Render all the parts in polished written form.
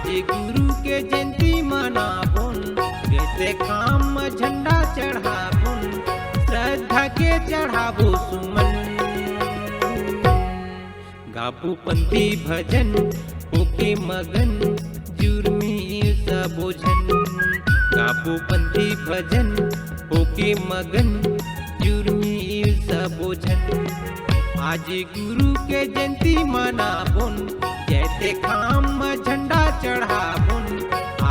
गुरु के जयंती मनाबुन कहते खाम झंडा चढ़ाबुन श्रद्धा के चढ़ाबो सुमन गाबू पंथी भजन होके मगन जुर्मी सबोझन गाबू पंथी भजन होके मगन जुर्मी सबोझन आज गुरु के जयंती मनाबुन कहते खाम झंडा चढ़ाबुन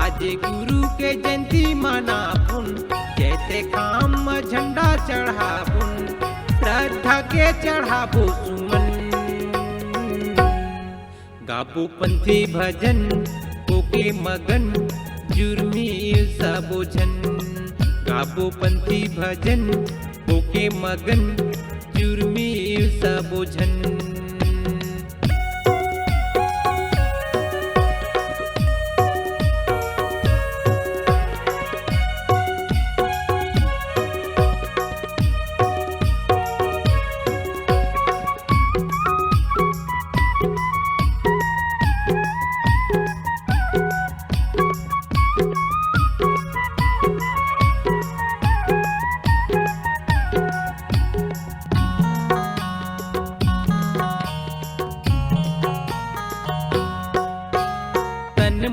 आज गुरु के जयंती मनाबुन कहते खाम झंडा चढ़ाबुन श्रद्धा के चढ़ाबो सुमन गाबो पंथी भजन होके मगन जुर्मी सबोझन गाबो पंथी भजन होके मगन जुर्मी सबोझन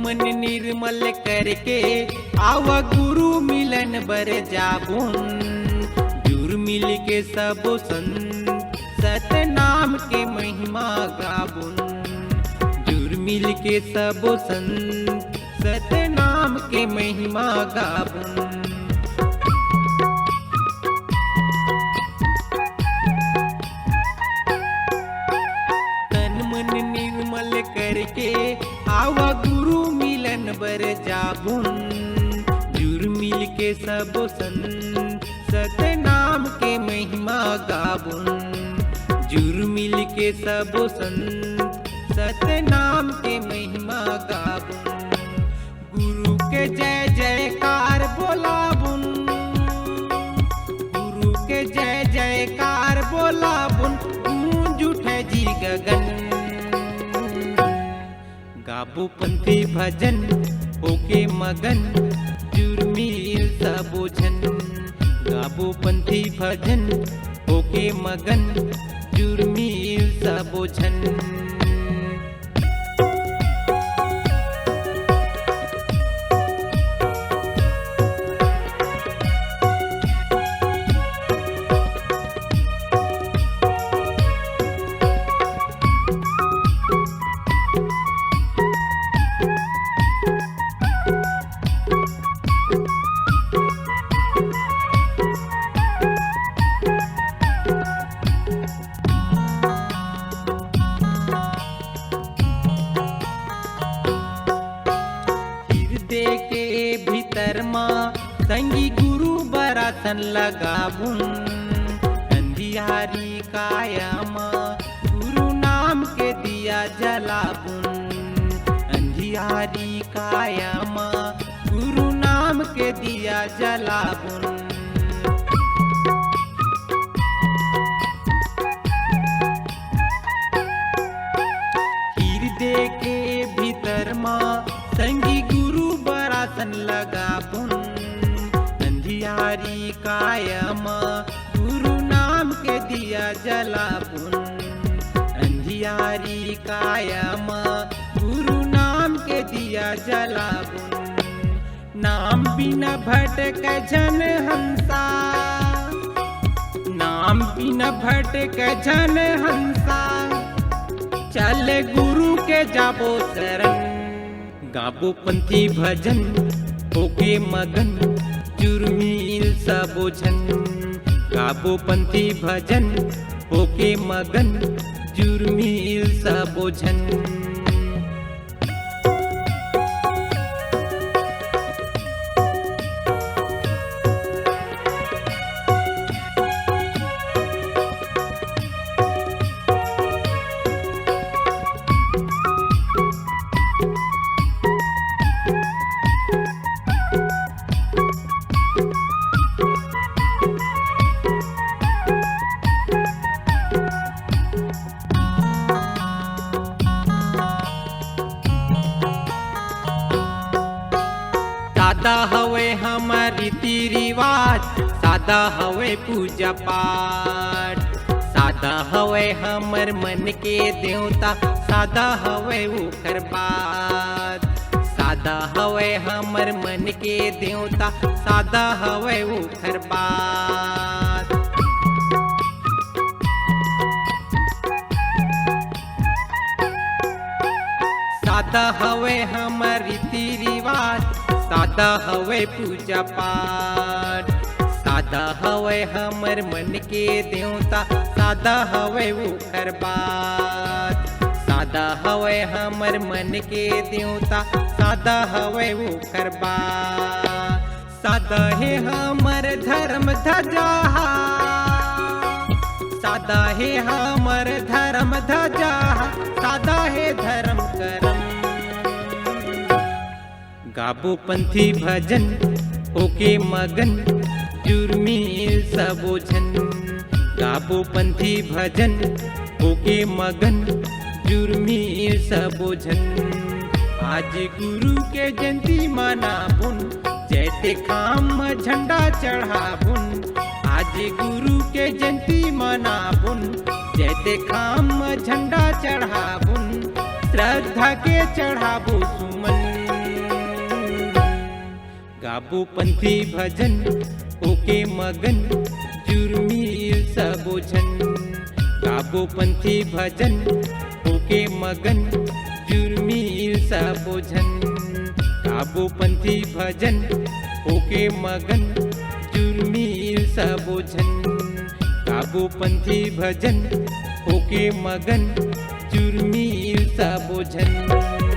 मन निर्मल करके आव गुरु मिलन बर जाबुन जुर मिल के सब सतनाम के महिमा गाबुन जुर मिल के सब सतनाम के महिमा गाबुन तन मन निर्मल करके आव गुरु मिलन बर जाबुन जुर मिल के सब सतनाम के महिमा गाबुन जुर मिल के सब सतनाम के महिमा गाबुन गुरु के जय जयकार बोलाबुन गुरु के जय जयकार बोलाबुन गूंज उठे जी गगन गाबो पंथी भजन होके मगन जुर्मी सबोझन गाबो पंथी भजन होके मगन जुर्मी सबोझन संगी गुरु बरातन लगाबुन अंधियारी कायामा गुरु नाम के दिया जलाबुन अंधियारी कायामा गुरु नाम के दिया जलाबुन हृदय के भीतर माँ संगी गुरु बरातन लगाबुन अंधियारी कायमा गुरु नाम के दिया जलाबुन अंधियारी कायमा गुरु नाम के दिया जलाबुन नाम बिना भटक जन हंसा नाम बिना भटक जन हंसा चल गुरु के जाबो शरण गाबो पंथी भजन होके मगन जुर्मील सबोझन गाबो पंथी भजन होके मगन जुर्मील सबोझन सादा हवे हमर रीति रिवाज, सादा हवे पूजा पाठ, सादा हवे हमर मन के देवता, सादा हवे ओकर बात, सादा हवे हमर मन के देवता, सादा हवे ओकर बात। सादा हवे हमर रीति रिवाज, सादा हवे पूजा पाठ, सादा हवे हमर मन के देवता, सादा हवे ओकर बात, सादा हवे हमर मन के देवता, सादा हवे ओकर बात। सादा है हमर धर्म ध्वजा, सादा है हमर धर्म ध्वजा, सादा है धर्म करम। गाबो पंथी भजन होके मगन, जुर्मी सबो झन, गाबो पंथी भजन होके मगन, जुर्मी सबो झन। आज गुरु के जयंती मनाबुन, जैते खाम झंडा चढ़ाबुन, आज गुरु के जयंती मनाबुन, जैते खाम झंडा चढ़ाबुन, श्रद्धा के चढ़ाबो सुमन। गाबो पंथी भजन होके मगन, जुर्मी सबो झन, गाबो पंथी भजन होके मगन, जुर्मी सबो झन, गाबो पंथी भजन होके मगन, जुर्मी सबो झन, गाबो पंथी भजन होके मगन, जुर्मी सबो झन।